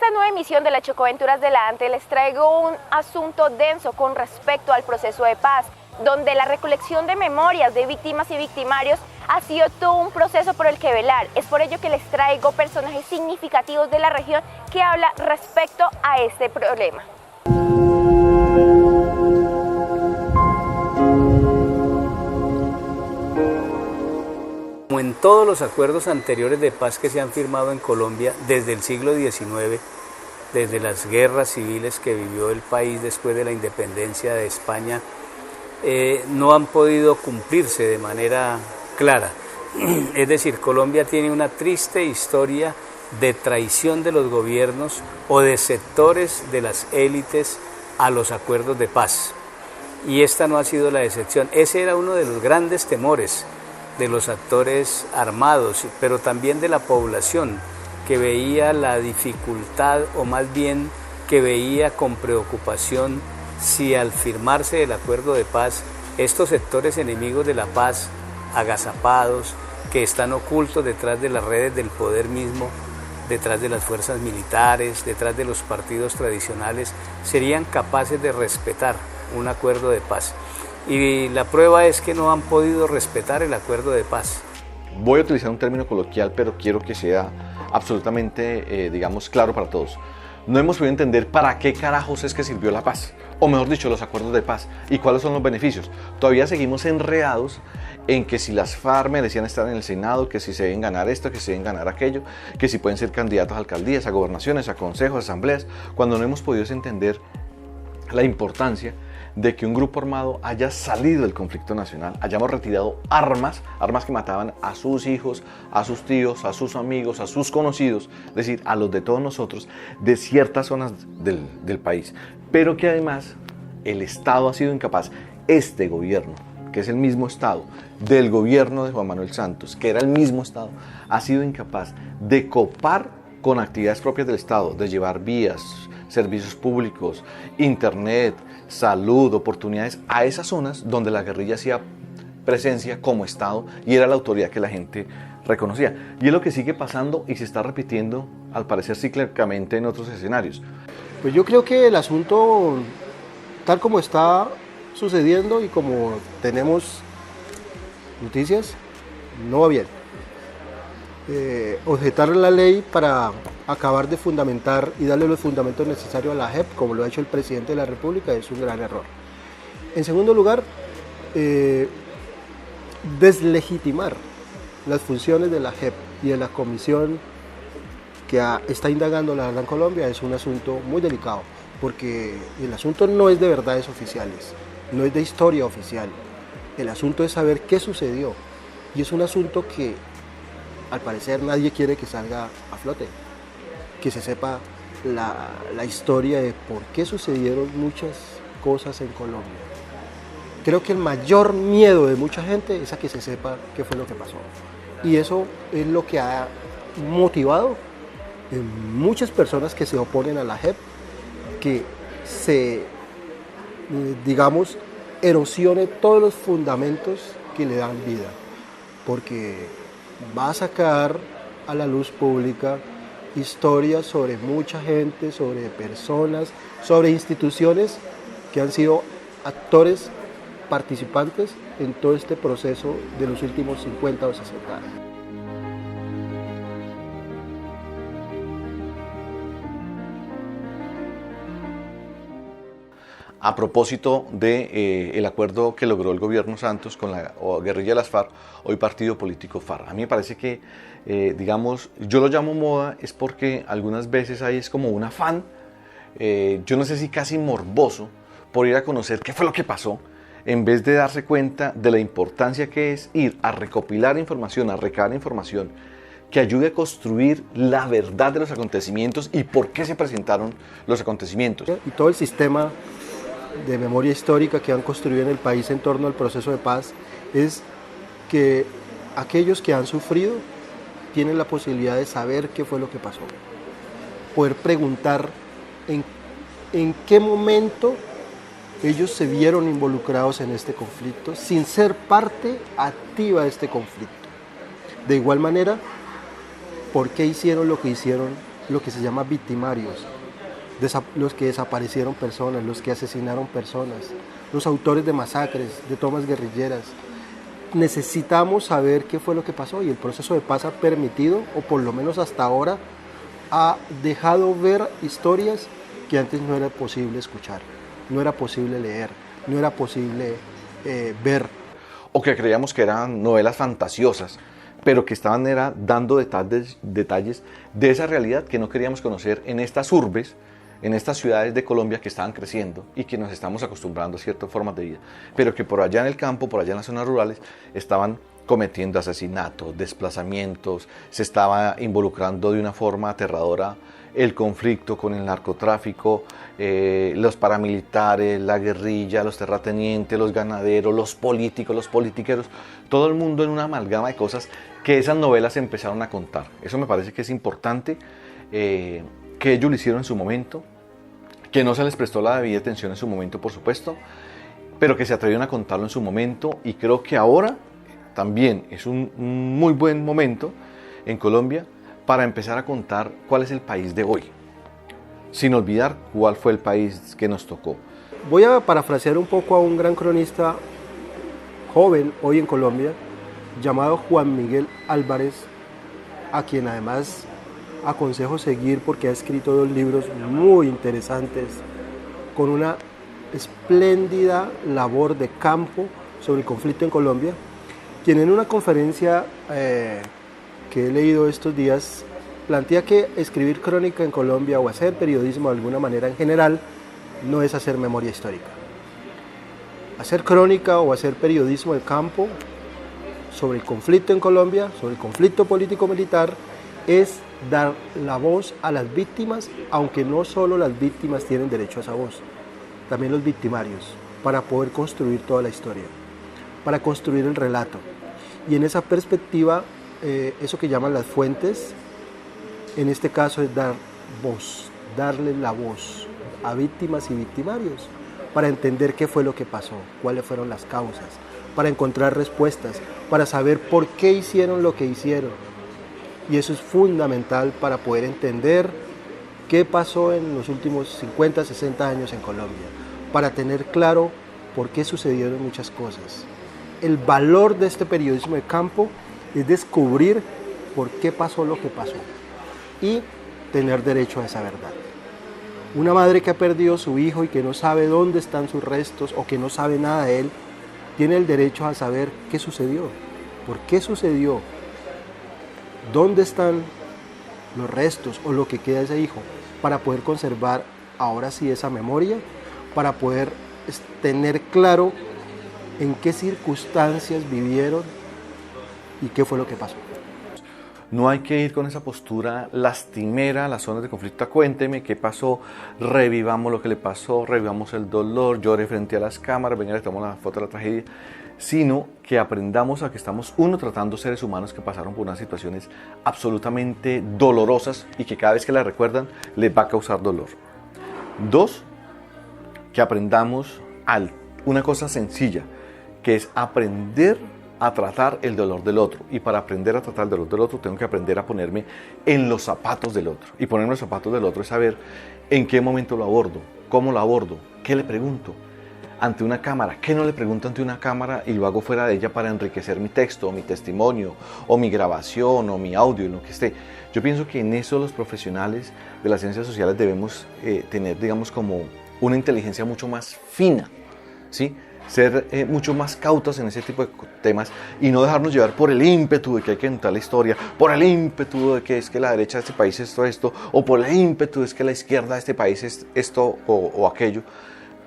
esta nueva emisión de las Chocoaventuras de la ANTE les traigo un asunto denso con respecto al proceso de paz, donde la recolección de memorias de víctimas y victimarios ha sido todo un proceso por el que velar. Es por ello que les traigo personajes significativos de la región que hablan respecto a este problema. Como en todos los acuerdos anteriores de paz que se han firmado en Colombia desde el siglo XIX, desde las guerras civiles que vivió el país después de la independencia de España, no han podido cumplirse de manera clara. Es decir, Colombia tiene una triste historia de traición de los gobiernos o de sectores de las élites a los acuerdos de paz. Y esta no ha sido la excepción. Ese era uno de los grandes temores de los actores armados, pero también de la población, que veía la dificultad, o más bien que veía con preocupación si al firmarse el acuerdo de paz, estos sectores enemigos de la paz, agazapados, que están ocultos detrás de las redes del poder mismo, detrás de las fuerzas militares, detrás de los partidos tradicionales, serían capaces de respetar un acuerdo de paz. Y la prueba es que no han podido respetar el acuerdo de paz. Voy a utilizar un término coloquial, pero quiero que sea absolutamente, digamos, claro para todos. No hemos podido entender para qué carajos es que sirvió la paz, o mejor dicho, los acuerdos de paz, y cuáles son los beneficios. Todavía seguimos enredados en que si las FARC merecían estar en el Senado, que si se deben ganar esto, que se deben ganar aquello, que si pueden ser candidatos a alcaldías, a gobernaciones, a consejos, a asambleas, cuando no hemos podido entender la importancia de que un grupo armado haya salido del conflicto nacional, hayamos retirado armas que mataban a sus hijos, a sus tíos, a sus amigos, a sus conocidos, es decir, a los de todos nosotros, de ciertas zonas del país, pero que además el Estado ha sido incapaz, este gobierno, que es el mismo Estado del gobierno de Juan Manuel Santos, que era el mismo Estado, ha sido incapaz de copar con actividades propias del Estado, de llevar vías, servicios públicos, internet, salud, oportunidades a esas zonas donde la guerrilla hacía presencia como Estado y era la autoridad que la gente reconocía. Y es lo que sigue pasando y se está repitiendo, al parecer cíclicamente, en otros escenarios. Pues yo creo que el asunto, tal como está sucediendo y como tenemos noticias, no va bien. Objetar la ley para acabar de fundamentar y darle los fundamentos necesarios a la JEP, como lo ha hecho el presidente de la República, es un gran error. En segundo lugar, deslegitimar las funciones de la JEP y de la comisión que está indagando la Gran Colombia es un asunto muy delicado, porque el asunto no es de verdades oficiales, no es de historia oficial, el asunto es saber qué sucedió, y es un asunto que al parecer nadie quiere que salga a flote, que se sepa la historia de por qué sucedieron muchas cosas en Colombia. Creo que el mayor miedo de mucha gente es a que se sepa qué fue lo que pasó. Y eso es lo que ha motivado en muchas personas que se oponen a la JEP, que se, digamos, erosione todos los fundamentos que le dan vida. Porque va a sacar a la luz pública historias sobre mucha gente, sobre personas, sobre instituciones que han sido actores participantes en todo este proceso de los últimos 50 o 60 años. A propósito del acuerdo que logró el gobierno Santos con la guerrilla de las FARC, hoy partido político FARC. A mí me parece que, digamos, yo lo llamo moda, es porque algunas veces hay es como un afán, yo no sé si casi morboso, por ir a conocer qué fue lo que pasó, en vez de darse cuenta de la importancia que es ir a recopilar información, a recabar información, que ayude a construir la verdad de los acontecimientos y por qué se presentaron los acontecimientos. Y todo el sistema de memoria histórica que han construido en el país en torno al proceso de paz es que aquellos que han sufrido tienen la posibilidad de saber qué fue lo que pasó, poder preguntar en qué momento ellos se vieron involucrados en este conflicto sin ser parte activa de este conflicto. De igual manera, ¿por qué hicieron lo que hicieron lo que se llama victimarios, los que desaparecieron personas, los que asesinaron personas, los autores de masacres, de tomas guerrilleras. Necesitamos saber qué fue lo que pasó y el proceso de paz ha permitido, o por lo menos hasta ahora, ha dejado ver historias que antes no era posible escuchar, no era posible leer, no era posible ver. O que creíamos que eran novelas fantasiosas, pero que estaban dando detalles de esa realidad que no queríamos conocer en estas urbes, en estas ciudades de Colombia que estaban creciendo y que nos estamos acostumbrando a ciertas formas de vida, pero que por allá en el campo, por allá en las zonas rurales, estaban cometiendo asesinatos, desplazamientos, se estaba involucrando de una forma aterradora el conflicto con el narcotráfico, los paramilitares, la guerrilla, los terratenientes, los ganaderos, los políticos, los politiqueros, todo el mundo en una amalgama de cosas que esas novelas empezaron a contar. Eso me parece que es importante, que ellos lo hicieron en su momento, que no se les prestó la debida atención en su momento, por supuesto, pero que se atrevieron a contarlo en su momento, y creo que ahora también es un muy buen momento en Colombia para empezar a contar cuál es el país de hoy, sin olvidar cuál fue el país que nos tocó. Voy a parafrasear un poco a un gran cronista joven hoy en Colombia, llamado Juan Miguel Álvarez, a quien además aconsejo seguir porque ha escrito 2 libros muy interesantes, con una espléndida labor de campo sobre el conflicto en Colombia, quien en una conferencia que he leído estos días plantea que escribir crónica en Colombia o hacer periodismo de alguna manera en general no es hacer memoria histórica. Hacer crónica o hacer periodismo de campo sobre el conflicto en Colombia, sobre el conflicto político-militar, es dar la voz a las víctimas, aunque no solo las víctimas tienen derecho a esa voz, también los victimarios, para poder construir toda la historia, para construir el relato. Y en esa perspectiva, eso que llaman las fuentes, en este caso es dar voz, darle la voz a víctimas y victimarios, para entender qué fue lo que pasó, cuáles fueron las causas, para encontrar respuestas, para saber por qué hicieron lo que hicieron. Y eso es fundamental para poder entender qué pasó en los últimos 50, 60 años en Colombia, para tener claro por qué sucedieron muchas cosas. El valor de este periodismo de campo es descubrir por qué pasó lo que pasó y tener derecho a esa verdad. Una madre que ha perdido a su hijo y que no sabe dónde están sus restos o que no sabe nada de él, tiene el derecho a saber qué sucedió, por qué sucedió, dónde están los restos o lo que queda de ese hijo, para poder conservar ahora sí esa memoria, para poder tener claro en qué circunstancias vivieron y qué fue lo que pasó. No hay que ir con esa postura lastimera a las zonas de conflicto. Cuénteme qué pasó, revivamos lo que le pasó, revivamos el dolor, llore frente a las cámaras, venga, le tomamos la foto de la tragedia, sino que aprendamos a que estamos, uno, tratando seres humanos que pasaron por unas situaciones absolutamente dolorosas y que cada vez que las recuerdan les va a causar dolor. 2, que aprendamos una cosa sencilla, que es aprender a tratar el dolor del otro. Y para aprender a tratar el dolor del otro tengo que aprender a ponerme en los zapatos del otro. Y ponerme en los zapatos del otro es saber en qué momento lo abordo, cómo lo abordo, qué le pregunto ante una cámara, qué no le pregunto ante una cámara y lo hago fuera de ella para enriquecer mi texto, o mi testimonio, o mi grabación, o mi audio, en lo que esté. Yo pienso que en eso los profesionales de las ciencias sociales debemos tener, digamos, como una inteligencia mucho más fina, ¿sí? Ser mucho más cautos en ese tipo de temas y no dejarnos llevar por el ímpetu de que hay que contar la historia, por el ímpetu de que es que la derecha de este país es esto, o por el ímpetu de que la izquierda de este país es esto o aquello,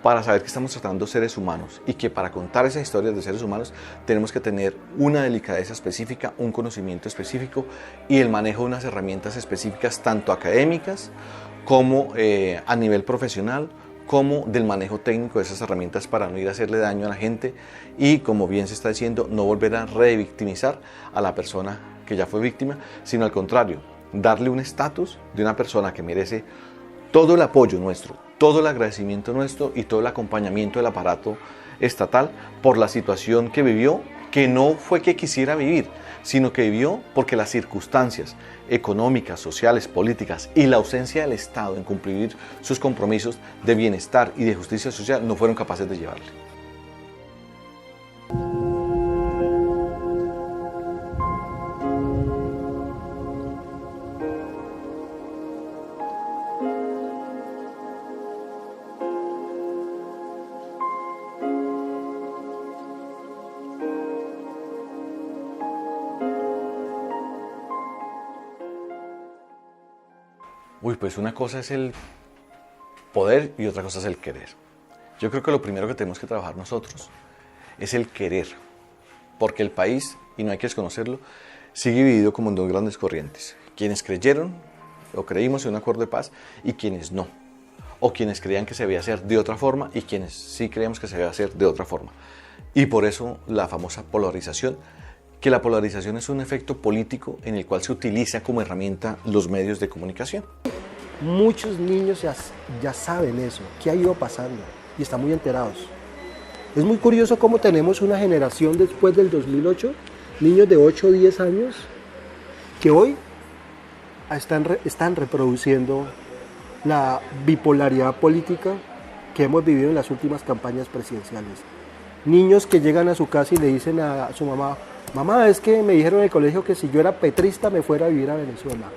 para saber que estamos tratando seres humanos y que para contar esas historias de seres humanos tenemos que tener una delicadeza específica, un conocimiento específico y el manejo de unas herramientas específicas tanto académicas como a nivel profesional, como del manejo técnico de esas herramientas para no ir a hacerle daño a la gente y, como bien se está diciendo, no volver a revictimizar a la persona que ya fue víctima, sino al contrario, darle un estatus de una persona que merece todo el apoyo nuestro, todo el agradecimiento nuestro y todo el acompañamiento del aparato estatal por la situación que vivió, que no fue que quisiera vivir, sino que vivió porque las circunstancias económicas, sociales, políticas y la ausencia del Estado en cumplir sus compromisos de bienestar y de justicia social no fueron capaces de llevarle. Pues una cosa es el poder y otra cosa es el querer. Yo creo que lo primero que tenemos que trabajar nosotros es el querer, porque el país, y no hay que desconocerlo, sigue dividido como en dos grandes corrientes. Quienes creyeron o creímos en un acuerdo de paz y quienes no. O quienes creían que se debía hacer de otra forma y quienes sí creíamos que se debía hacer de otra forma. Y por eso la famosa polarización, que la polarización es un efecto político en el cual se utiliza como herramienta los medios de comunicación. Muchos niños ya saben eso, qué ha ido pasando y están muy enterados. Es muy curioso cómo tenemos una generación después del 2008, niños de 8 o 10 años, que hoy están reproduciendo la bipolaridad política que hemos vivido en las últimas campañas presidenciales. Niños que llegan a su casa y le dicen a su mamá, mamá, es que me dijeron en el colegio que si yo era petrista me fuera a vivir a Venezuela.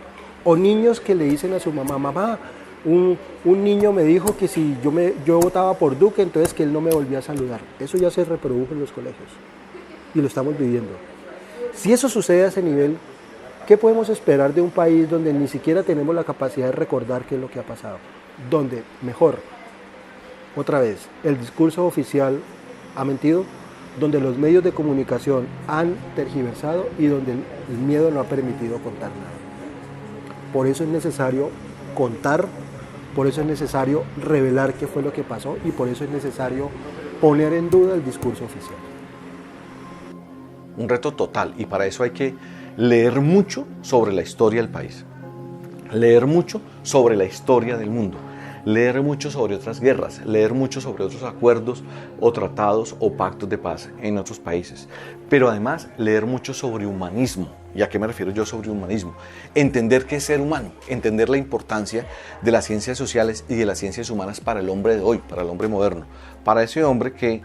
O niños que le dicen a su mamá, mamá, un niño me dijo que si yo votaba por Duque, entonces que él no me volvía a saludar. Eso ya se reprodujo en los colegios y lo estamos viviendo. Si eso sucede a ese nivel, ¿qué podemos esperar de un país donde ni siquiera tenemos la capacidad de recordar qué es lo que ha pasado? Donde, mejor, otra vez, el discurso oficial ha mentido, donde los medios de comunicación han tergiversado y donde el miedo no ha permitido contar nada. Por eso es necesario contar, por eso es necesario revelar qué fue lo que pasó y por eso es necesario poner en duda el discurso oficial. Un reto total, y para eso hay que leer mucho sobre la historia del país, leer mucho sobre la historia del mundo, leer mucho sobre otras guerras, leer mucho sobre otros acuerdos o tratados o pactos de paz en otros países, pero además leer mucho sobre humanismo. ¿Y a qué me refiero yo sobre humanismo? Entender qué es ser humano, entender la importancia de las ciencias sociales y de las ciencias humanas para el hombre de hoy, para el hombre moderno, para ese hombre que,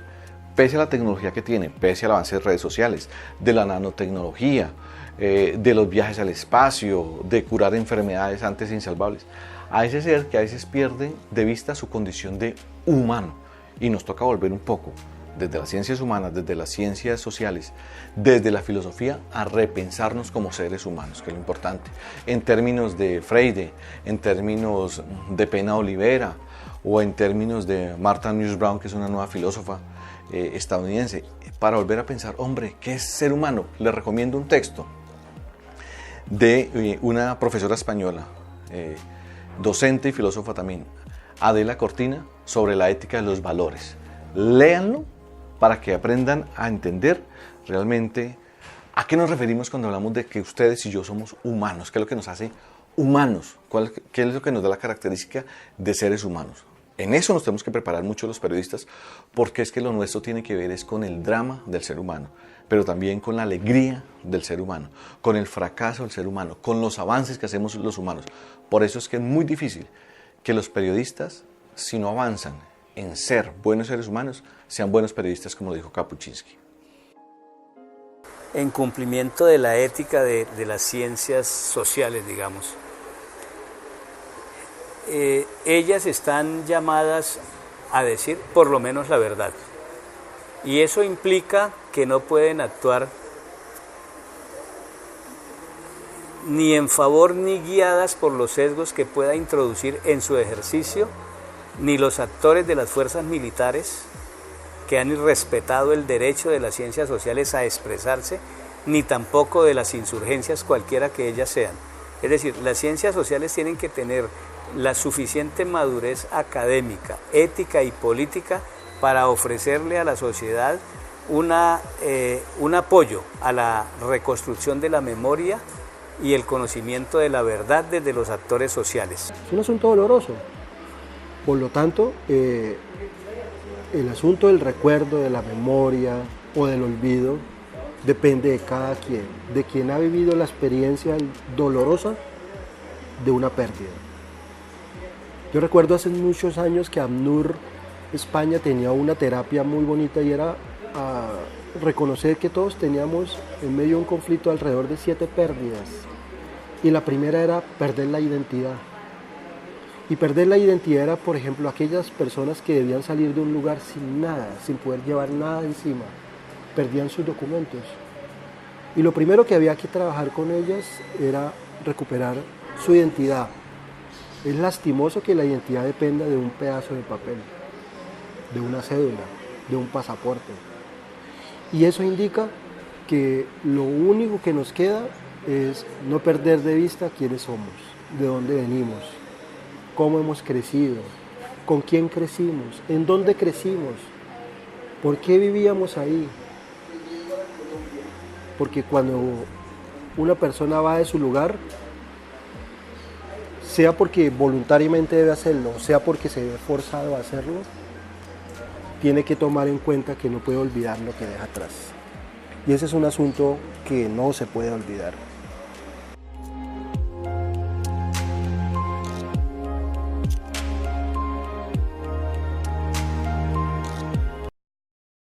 pese a la tecnología que tiene, pese al avance de redes sociales, de la nanotecnología, de los viajes al espacio, de curar enfermedades antes insalvables, a ese ser que a veces pierde de vista su condición de humano y nos toca volver un poco desde las ciencias humanas, desde las ciencias sociales, desde la filosofía a repensarnos como seres humanos, que es lo importante, en términos de Freire, en términos de Pena Olivera o en términos de Martha Nussbaum, que es una nueva filósofa estadounidense, para volver a pensar, hombre, ¿qué es ser humano? Les recomiendo un texto de una profesora española, docente y filósofa también, Adela Cortina, sobre la ética de los valores. Léanlo para que aprendan a entender realmente a qué nos referimos cuando hablamos de que ustedes y yo somos humanos, qué es lo que nos hace humanos, qué es lo que nos da la característica de seres humanos. En eso nos tenemos que preparar mucho los periodistas, porque es que lo nuestro tiene que ver es con el drama del ser humano, pero también con la alegría del ser humano, con el fracaso del ser humano, con los avances que hacemos los humanos. Por eso es que es muy difícil que los periodistas, si no avanzan en ser buenos seres humanos, sean buenos periodistas, como lo dijo Kapuscinski. En cumplimiento de la ética de las ciencias sociales, digamos, ellas están llamadas a decir por lo menos la verdad. Y eso implica que no pueden actuar ni en favor ni guiadas por los sesgos que pueda introducir en su ejercicio, ni los actores de las fuerzas militares que han irrespetado el derecho de las ciencias sociales a expresarse, ni tampoco de las insurgencias cualquiera que ellas sean. Es decir, las ciencias sociales tienen que tener la suficiente madurez académica, ética y política para ofrecerle a la sociedad un apoyo a la reconstrucción de la memoria y el conocimiento de la verdad desde los actores sociales. Es un asunto doloroso. Por lo tanto, el asunto del recuerdo, de la memoria o del olvido depende de cada quien, de quien ha vivido la experiencia dolorosa de una pérdida. Yo recuerdo hace muchos años que ACNUR España tenía una terapia muy bonita y era reconocer que todos teníamos en medio de un conflicto alrededor de 7 pérdidas. Y la primera era perder la identidad. Y perder la identidad era, por ejemplo, aquellas personas que debían salir de un lugar sin nada, sin poder llevar nada encima. Perdían sus documentos. Y lo primero que había que trabajar con ellas era recuperar su identidad. Es lastimoso que la identidad dependa de un pedazo de papel, de una cédula, de un pasaporte. Y eso indica que lo único que nos queda es no perder de vista quiénes somos, de dónde venimos, cómo hemos crecido, con quién crecimos, en dónde crecimos, por qué vivíamos ahí. Porque cuando una persona va de su lugar, sea porque voluntariamente debe hacerlo, sea porque se ve forzado a hacerlo, tiene que tomar en cuenta que no puede olvidar lo que deja atrás. Y ese es un asunto que no se puede olvidar.